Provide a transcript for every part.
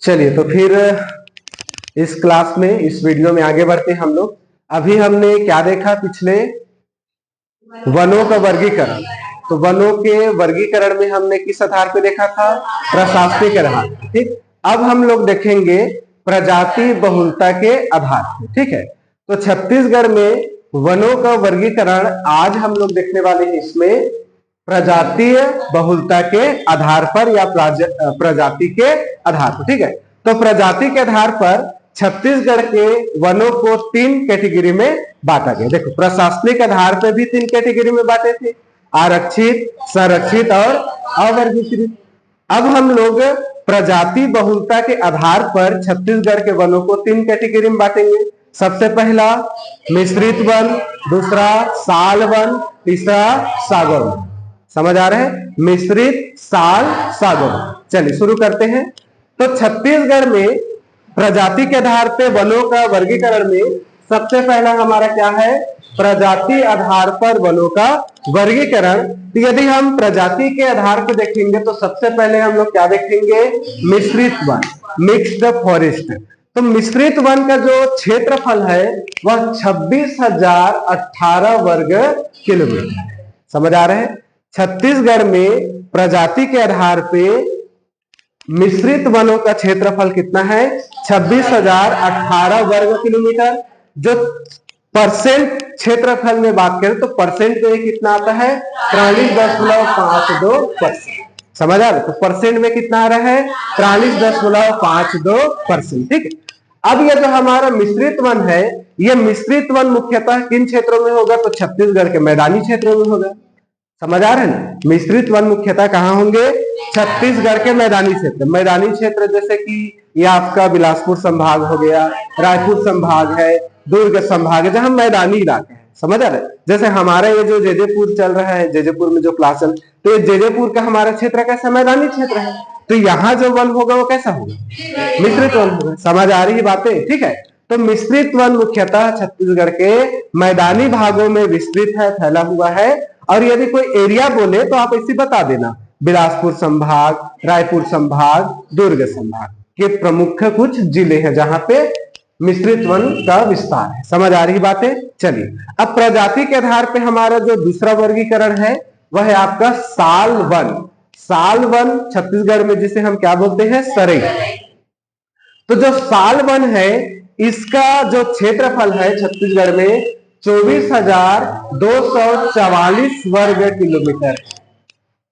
चलिए तो फिर इस क्लास में, इस वीडियो में आगे बढ़ते हैं हम लोग। अभी हमने क्या देखा पिछले, वनों का वर्गीकरण। तो वनों के वर्गीकरण में हमने किस आधार पे देखा था? प्रशासनिक आधार। ठीक, अब हम लोग देखेंगे प्रजाति बहुलता के आधार पे। ठीक है, तो छत्तीसगढ़ में वनों का वर्गीकरण आज हम लोग देखने वाले हैं इसमें प्रजातीय बहुलता के आधार पर या प्रजाति के आधार पर। ठीक है, तो प्रजाति के आधार पर छत्तीसगढ़ के वनों को 3 कैटेगरी में बांटा गया। देखो, प्रशासनिक आधार पर भी 3 कैटेगरी में बांटे थे, आरक्षित, संरक्षित और अवर्गीकृत। अब हम लोग प्रजाति बहुलता के आधार पर छत्तीसगढ़ के वनों को 3 कैटेगरी में बांटेंगे। सबसे पहला मिश्रित वन, दूसरा साल वन, तीसरा सागर वन। समझ आ रहा है? मिश्रित, साल, सागर। चलिए शुरू करते हैं। तो छत्तीसगढ़ में प्रजाति के आधार पे वनों का वर्गीकरण में सबसे पहला हमारा क्या है? प्रजाति आधार पर वनों का वर्गीकरण। तो यदि हम प्रजाति के आधार पर देखेंगे तो सबसे पहले हम लोग क्या देखेंगे? मिश्रित वन, मिक्स्ड फॉरेस्ट। तो मिश्रित वन का जो क्षेत्रफल है वह 26,018 वर्ग किलोमीटर। समझ आ रहे हैं? छत्तीसगढ़ में प्रजाति के आधार पे मिश्रित वनों का क्षेत्रफल कितना है? 26,018 वर्ग किलोमीटर। जो परसेंट क्षेत्रफल में बात करें तो परसेंट में कितना आता है? 43.52%। समझ आ रहा है? तो परसेंट में कितना आ रहा है? 43.52%। ठीक है, अब ये जो हमारा मिश्रित वन है, ये मिश्रित वन मुख्यतः किन क्षेत्रों में होगा? तो छत्तीसगढ़ के मैदानी क्षेत्रों में होगा। समझ आ रहा है ना? मिश्रित वन मुख्यतः कहां होंगे? छत्तीसगढ़ के मैदानी क्षेत्र। मैदानी क्षेत्र जैसे कि ये आपका बिलासपुर संभाग हो गया, रायपुर संभाग है, दुर्ग संभाग है, जहां मैदानी इलाके हैं। समझ आ रहा है? जैसे हमारा ये जो जेजेपुर चल रहा है, जेजेपुर में जो क्लास चल, तो ये जेजेपुर का हमारा क्षेत्र कैसा? मैदानी क्षेत्र है। तो यहाँ जो वन होगा वो कैसा होगा? मिश्रित वन होगा। समझ आ रही है बातें? ठीक है, तो मिश्रित वन मुख्यतः छत्तीसगढ़ के मैदानी भागों में विस्तृत है, फैला हुआ है। और यदि कोई एरिया बोले तो आप इसे बता देना, बिलासपुर संभाग, रायपुर संभाग, दुर्ग संभाग के प्रमुख कुछ जिले हैं जहां पे मिश्रित वन का विस्तार है। समझ आ रही बातें? चलिए, अब प्रजाति के आधार पे हमारा जो दूसरा वर्गीकरण है वह है आपका साल वन। साल वन छत्तीसगढ़ में जिसे हम क्या बोलते हैं? सरई। तो जो साल वन है इसका जो क्षेत्रफल है छत्तीसगढ़ में 24,244 वर्ग किलोमीटर।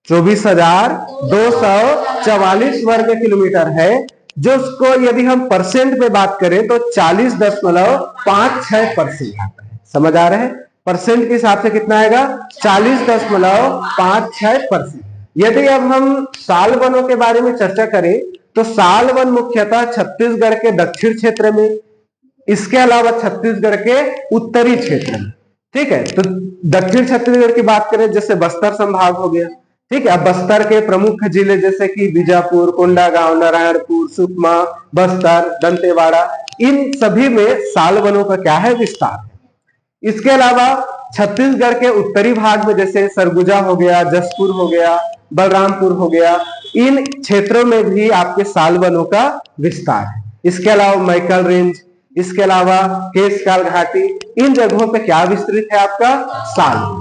24,244 वर्ग किलोमीटर है, जो उसको यदि हम परसेंट में बात करें तो 40.56% आता है। समझ आ रहा है? परसेंट के हिसाब से कितना आएगा? 40.56%। यदि अब हम साल वनों के बारे में चर्चा करें तो साल वन मुख्यतः छत्तीसगढ़ के दक्षिण क्षेत्र में, इसके अलावा छत्तीसगढ़ के उत्तरी क्षेत्र में। ठीक है, तो दक्षिण छत्तीसगढ़ की बात करें जैसे बस्तर संभाग हो गया। ठीक है, अब बस्तर के प्रमुख जिले जैसे कि बीजापुर, कोंडागांव, नारायणपुर, सुकमा, बस्तर, दंतेवाड़ा, इन सभी में साल वनों का क्या है? विस्तार है। इसके अलावा छत्तीसगढ़ के उत्तरी भाग में जैसे सरगुजा हो गया, जसपुर हो गया, बलरामपुर हो गया, इन क्षेत्रों में भी आपके साल वनों का विस्तार है। इसके अलावा मैकल रेंज, इसके अलावा केशकाल घाटी, इन जगहों पे क्या विस्तृत है? आपका साल वन।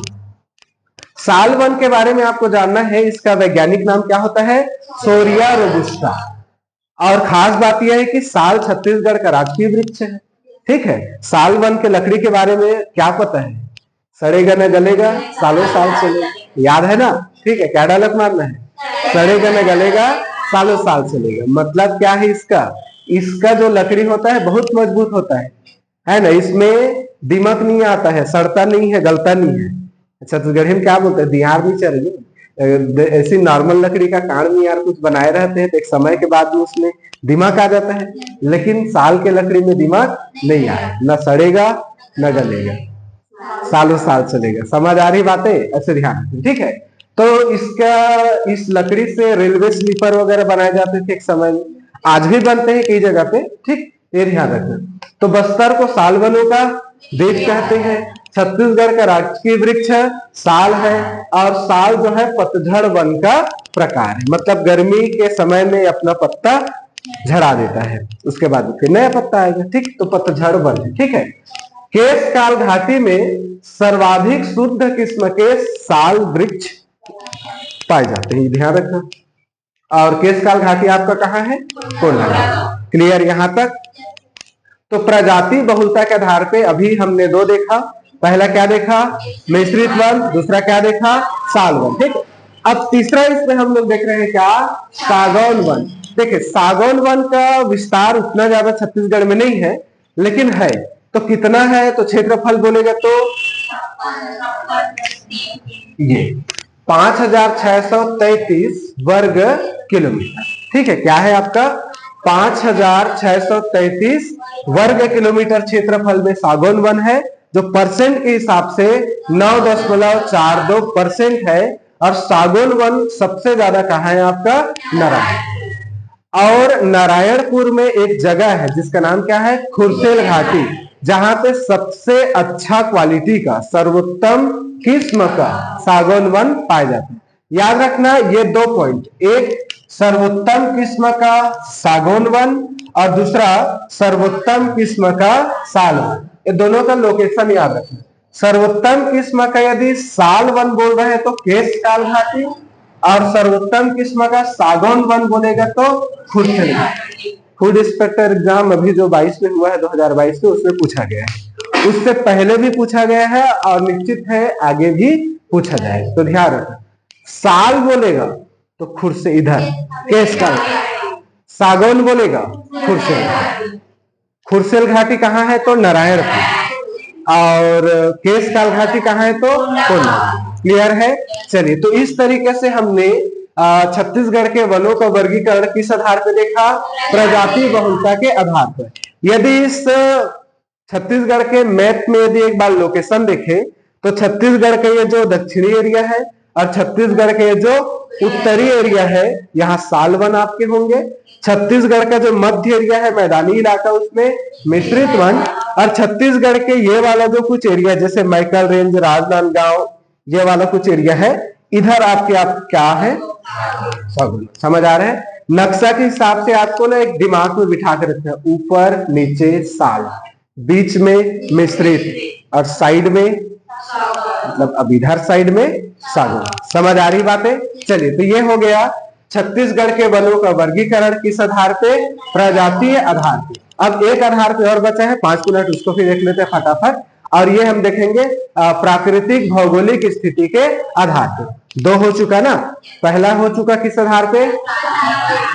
साल वन के बारे में आपको जानना है, इसका वैज्ञानिक नाम क्या होता है? सोरिया रोबुस्टा। और खास बात यह है कि साल छत्तीसगढ़ का राजकीय वृक्ष है। ठीक है, साल वन के लकड़ी के बारे में क्या पता है? सड़ेगा न गलेगा, सालों साल चलेगा। याद है ना? ठीक है, क्या डायलॉग मारना है? सड़ेगा न गलेगा, सालों साल चलेगा। मतलब क्या है इसका? इसका जो लकड़ी होता है बहुत मजबूत होता है ना? इसमें दीमक नहीं आता है, सड़ता नहीं है, गलता नहीं है। छत्तीसगढ़ी में क्या बोलते हैं? दिहार नहीं चल रही। ऐसी नॉर्मल लकड़ी का कांड में यार कुछ बनाए रहते हैं तो एक समय के बाद में उसमें दिमाग आ जाता है, लेकिन साल के लकड़ी में दिमाग नहीं आया, न सड़ेगा न गलेगा, सालों साल चलेगा। समझ आ रही बातें? ऐसे ध्यान रखें। ठीक है, तो इसका, इस लकड़ी से रेलवे स्लीपर वगैरह बनाए जाते थे एक समय में, आज भी बनते हैं कई जगह पे। ठीक, ये ध्यान रखना। तो बस्तर को साल वनों का देश कहते हैं। छत्तीसगढ़ का राजकीय वृक्ष साल है, और साल जो है पतझड़ वन का प्रकार है, मतलब गर्मी के समय में अपना पत्ता झड़ा देता है, उसके बाद फिर नया पत्ता आएगा। ठीक, तो पतझड़ वन है। ठीक है, केशकाल घाटी में सर्वाधिक शुद्ध किस्म के साल वृक्ष पाए जाते हैं, ध्यान रखना। और केशकाल घाटी आपका कहाँ है? कोंडागांव। क्लियर यहां तक? तो प्रजाति बहुलता के आधार पे अभी हमने दो देखा, पहला क्या देखा? मिश्रित वन, दूसरा क्या देखा? साल वन। ठीक, अब तीसरा इसमें हम लोग देख रहे हैं क्या? सागौन वन। देखिए, सागौन वन का विस्तार उतना ज्यादा छत्तीसगढ़ में नहीं है, लेकिन है। तो कितना है? तो क्षेत्रफल बोलेगा तो ये 5633 वर्ग किलोमीटर। ठीक है, क्या है आपका? 5633 वर्ग किलोमीटर क्षेत्रफल में सागौन वन है, जो परसेंट के हिसाब से 9.42% है। और सागौन वन सबसे ज्यादा कहाँ है आपका? नारायण। और नारायणपुर में एक जगह है जिसका नाम क्या है? खुरसेल घाटी, जहां पे सबसे अच्छा क्वालिटी का, सर्वोत्तम किस्म का सागौन वन पाए जाते हैं। याद रखना ये दो पॉइंट, एक सर्वोत्तम किस्म का सागौन वन और दूसरा सर्वोत्तम किस्म का साल वन। ये दोनों का लोकेशन याद रखना। सर्वोत्तम किस्म का यदि साल वन बोल रहे हैं तो केशकाल घाटी, और सर्वोत्तम किस्म का सागौन वन बोलेगा तो खुरसेल घाटी। फूड इंस्पेक्टर एग्जाम अभी जो 22 में हुआ है, 2022 में, उसमें पूछा गया है, उससे पहले भी पूछा गया है और निश्चित है आगे भी पूछा जाएगा, तो ध्यान रखना। साल बोलेगा तो खुरसे इधर केशकाल, सागौन बोलेगा खुरसेल। खुरसेल घाटी कहाँ है? तो नारायणपुर। और केशकाल घाटी कहाँ है? तो कोंडागांव। क्लियर है? चलिए, तो इस तरीके से हमने छत्तीसगढ़ के वनों का वर्गीकरण किस आधार पर देखा? प्रजाति बहुलता के आधार पर। यदि इस छत्तीसगढ़ के मैप में यदि एक बार लोकेशन देखें तो छत्तीसगढ़ का ये जो दक्षिणी एरिया है और छत्तीसगढ़ के जो उत्तरी एरिया है, यहाँ साल वन आपके होंगे। छत्तीसगढ़ का जो मध्य एरिया है, मैदानी इलाका, उसमें मिश्रित वन। और छत्तीसगढ़ के ये वाला जो कुछ एरिया, जैसे मैकल रेंज, राजनांदगांव, ये वाला कुछ एरिया है, इधर आपके आप क्या है? सागौन। समझ आ रहे हैं? नक्शा के हिसाब से आपको ना एक दिमाग में बिठा के रखना है, ऊपर नीचे साल, बीच में मिश्रित और साइड में, मतलब अब इधर साइड में सागौन। समझ आ रही बातें? चलिए, तो ये हो गया छत्तीसगढ़ के वनों का वर्गीकरण किस आधार पे? प्रजातीय आधार पे। अब एक आधार पे और बचा है, 5 मिनट, उसको भी देख लेते हैं फटाफट। और ये हम देखेंगे प्राकृतिक भौगोलिक स्थिति के आधार पे। दो हो चुका ना, पहला हो चुका किस आधार पे?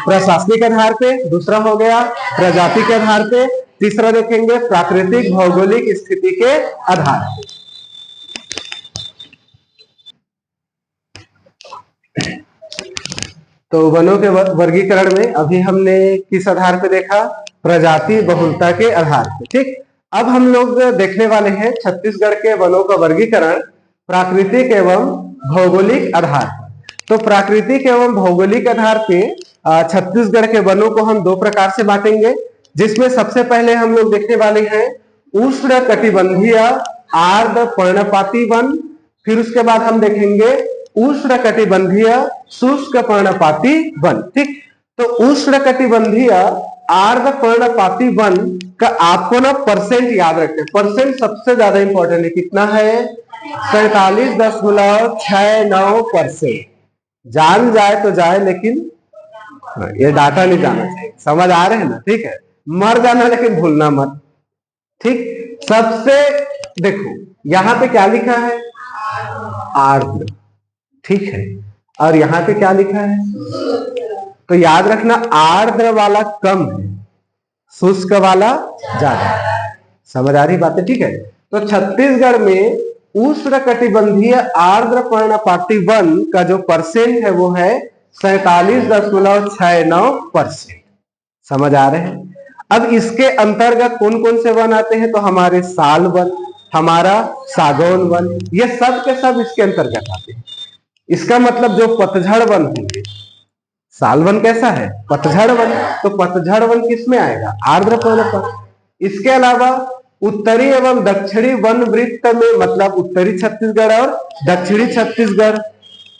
प्रशासनिक आधार पे। दूसरा हो गया प्रजाति के आधार पे। तीसरा देखेंगे प्राकृतिक भौगोलिक स्थिति के आधार पे। तो वनों के वर्गीकरण में अभी हमने किस आधार पे देखा? प्रजाति बहुलता के आधार पे। ठीक, अब हम लोग देखने वाले हैं छत्तीसगढ़ के वनों का वर्गीकरण प्राकृतिक एवं भौगोलिक आधार पर। तो प्राकृतिक एवं भौगोलिक आधार पे छत्तीसगढ़ के वनों को हम दो प्रकार से बांटेंगे, जिसमें सबसे पहले हम लोग देखने वाले हैं उष्ण कटिबंधीय आर्द्र पर्णपाती वन। फिर उसके बाद हम देखेंगे उष्ण कटिबंधीय शुष्क पर्णपाती वन। ठीक, तो उष्ण कटिबंधीय आर्द्र पर्णपाती वन का आपको ना परसेंट याद रखना है। परसेंट सबसे ज्यादा इंपॉर्टेंट है। कितना है? 47.69%। जान जाए तो जाए, लेकिन ये डाटा नहीं जाना चाहिए। समझ आ रहे हैं ना? ठीक है, मर जाना लेकिन भूलना मत। ठीक, सबसे देखो यहां पे क्या लिखा है? आर्द्र। ठीक है, और यहां पे क्या लिखा है? तो याद रखना, आर्द्र वाला कम है, शुष्क वाला ज्यादा। समझ आ रही बातें? ठीक है, तो छत्तीसगढ़ में उष्ण कटिबंधीय आर्द्र पर्णपाती वन का जो परसेंट है वो है 47.69%। समझ आ रहे हैं? अब इसके अंतर्गत कौन कौन से वन आते हैं? तो हमारे साल वन, हमारा सागौन वन, ये सब के सब इसके अंतर्गत आते हैं। इसका मतलब जो पतझड़ वन होंगे, साल वन कैसा है? पतझड़ वन। तो पतझड़ वन किस में आएगा? आर्द्र पर्णपात। इसके अलावा उत्तरी एवं दक्षिणी वन वृत्त में, मतलब उत्तरी छत्तीसगढ़ और दक्षिणी छत्तीसगढ़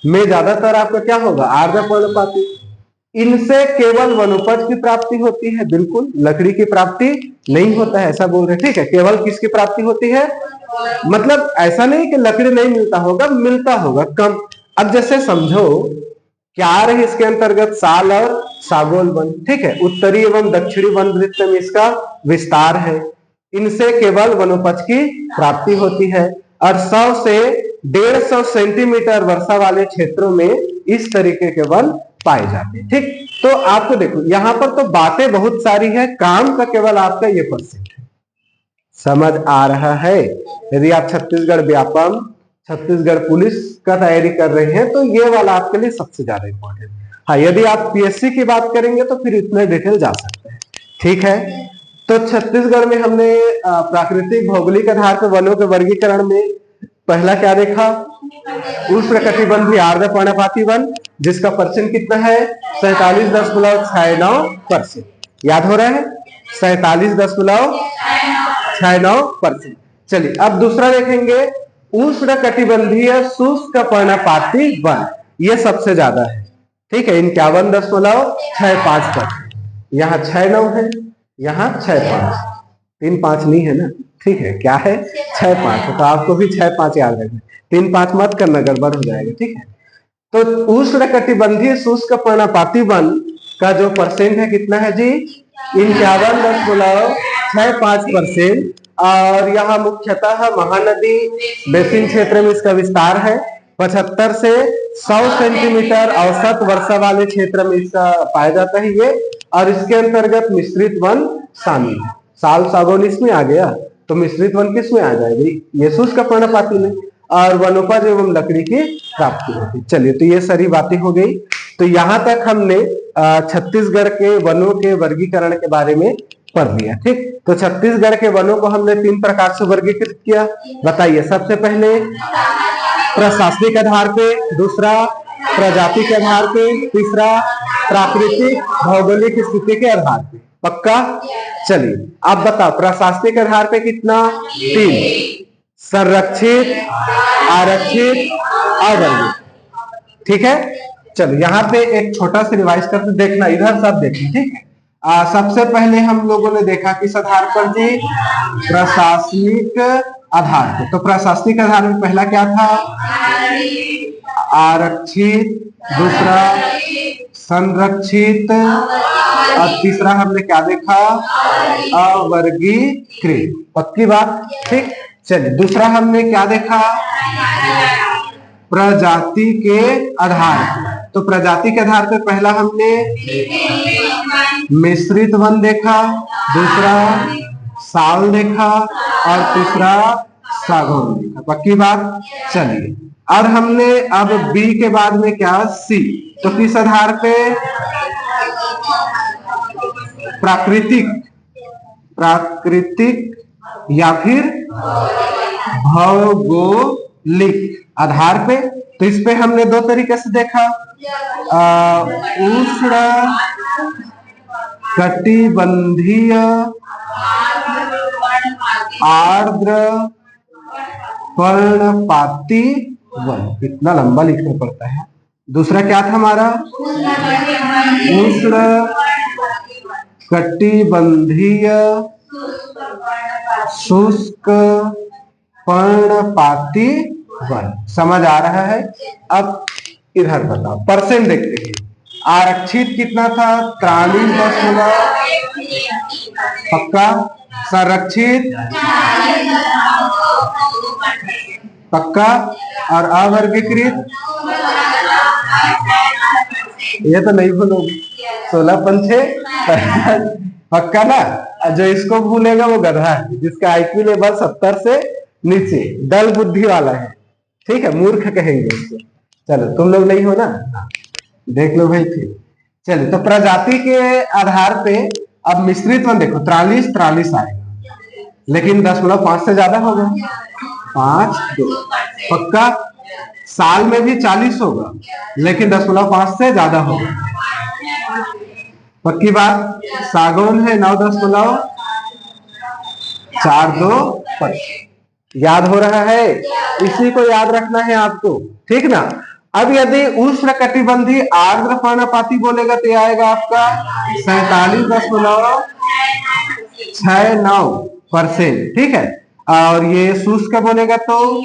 में ज्यादातर आपका क्या होगा, आर्द्र पर्णपाती। इनसे केवल वनोपज की प्राप्ति होती है, बिल्कुल लकड़ी की प्राप्ति नहीं होता है, ऐसा बोल रहे। ठीक है, केवल किसकी प्राप्ति होती है, मतलब ऐसा नहीं कि लकड़ी नहीं मिलता होगा, मिलता होगा कम। अब जैसे समझो क्या आ रही इसके अंतर्गत, साल और सागौन वन। ठीक है, उत्तरी एवं दक्षिणी वन वृत्त में इसका विस्तार है। इनसे केवल वनोपज की प्राप्ति होती है और 100 से 150 सेंटीमीटर वर्षा वाले क्षेत्रों में इस तरीके के वन पाए जाते हैं। ठीक, तो आपको देखो यहाँ पर तो बातें बहुत सारी है, काम का केवल आपका ये परसेंट है। समझ आ रहा है? यदि आप छत्तीसगढ़ व्यापम, छत्तीसगढ़ पुलिस का तैयारी कर रहे हैं तो ये वाला आपके लिए सबसे ज्यादा इंपॉर्टेंट। हाँ, यदि आप पीएससी की बात करेंगे तो फिर इतने डिटेल जा सकते हैं। ठीक है, तो छत्तीसगढ़ में हमने प्राकृतिक भौगोलिक आधार पर वनों के वर्गीकरण में पहला क्या देखा, उष्णकटिबंधीय आर्द्र पर्णपाती वन, जिसका परसेंट कितना है, 47.69%। याद हो रहा है, 47.69%। चलिए अब दूसरा देखेंगे, उष्णकटिबंधीय शुष्क पर्णपाती वन, ये सबसे ज्यादा है। ठीक है, 51.65%। यहाँ 6.9 है, यहाँ 6.5, 3.5 नहीं है ना। ठीक है, क्या है, 6.5, तो आपको भी 6.5 याद रखना, 3.5 मत करना, गड़बड़ हो जाएगा। ठीक है, तो उष्णकटिबंधीय शुष्क पर्णपाती वन का जो परसेंट है कितना है जी, 51.65%। और यहाँ मुख्यतः महानदी बेसिन क्षेत्र में इसका विस्तार है। 75 से 100 सेंटीमीटर औसत वर्षा वाले क्षेत्र में इसका पाया जाता है ये, और इसके अंतर्गत मिश्रित वन शामिल है। साल सागौन इसमें आ गया, तो मिश्रित वन किस में आ जाएगी, ये शुष्क पर्णपाती में, और वनोपज एवं लकड़ी की प्राप्ति होती। चलिए, तो ये सारी बातें हो गई। तो यहाँ तक हमने छत्तीसगढ़ के वनों के वर्गीकरण के बारे में पढ़ लिया। ठीक, तो छत्तीसगढ़ के वनों को हमने 3 प्रकार से वर्गीकृत किया। बताइए, सबसे पहले प्रशासनिक आधार पे, दूसरा प्रजाति के आधार पे, तीसरा प्राकृतिक भौगोलिक स्थिति के आधार पे। पक्का? चलिए आप बताओ, प्रशासनिक आधार पे कितना, 3, संरक्षित, आरक्षित, अवर्गीकृत। ठीक है, चलो यहाँ पे एक छोटा सा रिवाइज करके देखना, इधर सब देखना। ठीक है, सबसे पहले हम लोगों ने देखा किस आधार पर जी, प्रशासनिक आधार पर। तो प्रशासनिक आधार में पहला क्या था, आरक्षित, दूसरा संरक्षित, और तीसरा हमने क्या देखा, अवर्गीकृत। पक्की बात? ठीक, चलिए दूसरा हमने क्या देखा, प्रजाति के आधार पर। तो प्रजाति के आधार पर पहला हमने मिश्रित वन देखा, दूसरा साल देखा, और तीसरा सागौन देखा। पक्की बात? चलिए, और हमने अब बी के बाद में क्या, सी। तो किस आधार पे, प्राकृतिक या फिर भौगोलिक आधार पे। तो इस पे हमने 2 तरीके से देखा, उष्ण कटिबंधीय आर्द्र पर्णपाती वन, इतना लंबा लिखना पड़ता है। दूसरा क्या था हमारा, उष्ण कटिबंधीय शुष्क पर्णपाती वन। समझ आ रहा है? अब इधर बताओ, परसेंट देखते हैं। आरक्षित कितना था, 43., पक्का। संरक्षित, पक्का। और अवर्गीकृत, ये तो नहीं भूलोगे, 16.6, पक्का ना। जो इसको भूलेगा वो गधा है, जिसका आईक्यू लेवल 70 से नीचे, दल बुद्धि वाला है। ठीक है, मूर्ख कहेंगे उसको। चलो, तुम लोग नहीं हो ना, देख लो भाई। फिर चलिए, तो प्रजाति के आधार पे अब मिश्रित वन देखो, 43 आएगा, लेकिन 0.5 से ज्यादा होगा, 5.2, पक्का। साल में भी 40 होगा, लेकिन 0.5 से ज्यादा होगा, पक्की बात। सागौन है 9.5, 4 2 5। याद हो रहा है? इसी को याद रखना है आपको, ठीक ना। अब यदि उष्णकटिबंधीय आर्द्र पर्णपाती बोलेगा तो यह आएगा आपका 47.69%, ठीक है। और ये शुष्क बोलेगा तो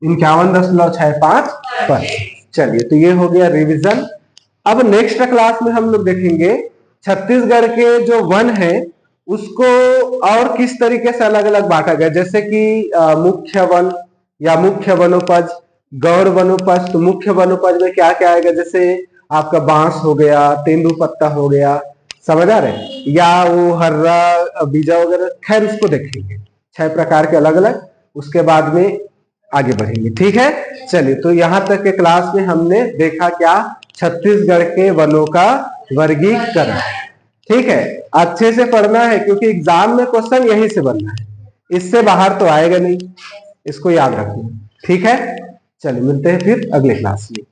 51.65%। चलिए, तो ये हो गया रिवीजन। अब नेक्स्ट क्लास में हम लोग देखेंगे छत्तीसगढ़ के जो वन है उसको और किस तरीके से अलग अलग बांटा गया, जैसे कि मुख्य वन या मुख्य वनोपज, गौर वनोपज। तो मुख्य वनोपज में क्या क्या आएगा, जैसे आपका बांस हो गया, तेंदुपत्ता हो गया, समझ आ रहे, या वो हर्रा बीजा वगैरह। खैर उसको देखेंगे 6 प्रकार के अलग अलग, उसके बाद में आगे बढ़ेंगे, ठीक है। चलिए, तो यहां तक के क्लास में हमने देखा क्या, छत्तीसगढ़ के वनों का वर्गीकरण, ठीक है। अच्छे से पढ़ना है क्योंकि एग्जाम में क्वेश्चन यहीं से बनना है, इससे बाहर तो आएगा नहीं, इसको याद रखना, ठीक है। चलिए, मिलते हैं फिर अगले क्लास में।